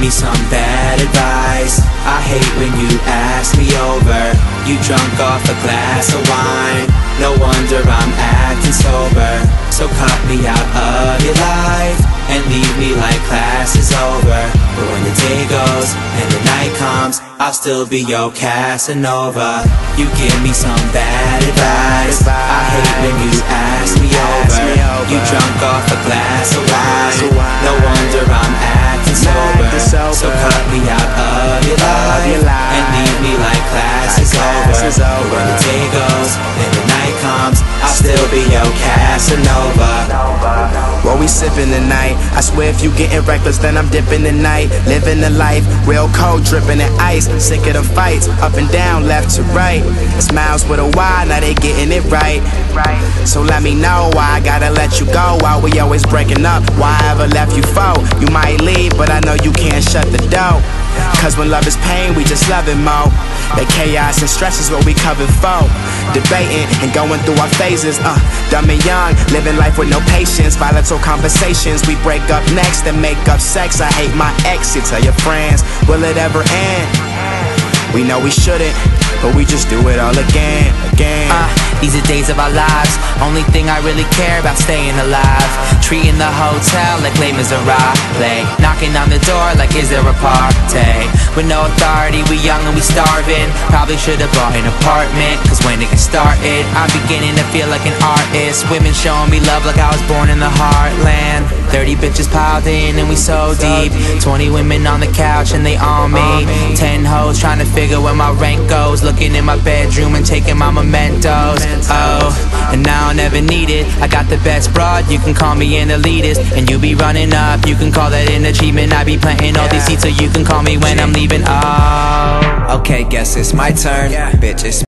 me some bad advice. I hate when you ask me over. You drunk off a glass of wine. No wonder I'm acting sober. So cut me out of your life and leave me like class is over. But when the day goes and the night comes, I'll still be your Casanova. You give me some bad advice. I hate when you ask me over. You drunk off a glass of wine. No wonder I'm acting sober. So cut me out of your life and leave me like class is over. But when the day goes and the night comes, I'll still be your Casanova. While we sippin' tonight, I swear if you getting reckless, then I'm dipping tonight. Living the life, real cold, dripping in ice. Sick of the fights, up and down, left to right. Smiles with a Y, now they getting it right. So let me know why I gotta let you go. Why we always breaking up, why I ever left you for. You might leave, but I know you can't shut the door. Cause when love is pain, we just love it more. That chaos and stress is what we covered for. Debating and going through our phases, dumb and young, living life with no patience. Volatile conversations, we break up next and make up sex. I hate my ex, you tell your friends, will it ever end? We know we shouldn't, but we just do it all again. These are days of our lives. Only thing I really care about, staying alive. Treating the hotel like Les Miserables. Knocking on the door like, is there a party? With no authority, we young and we starving. Probably should've bought an apartment, cause when it gets started, I'm beginning to feel like an artist. Women showing me love like I was born in the heartland. 30 bitches piled in and we so deep. 20 women on the couch and they on me. 10 hoes trying to figure where my rank goes. Looking in my bedroom and taking my mementos. Oh, and now I'll never need it. I got the best broad, you can call me an elitist. And you be running up, you can call that an achievement. I be planting all these seeds so you can call me when I'm leaving. Oh, okay, guess it's my turn, bitch, it's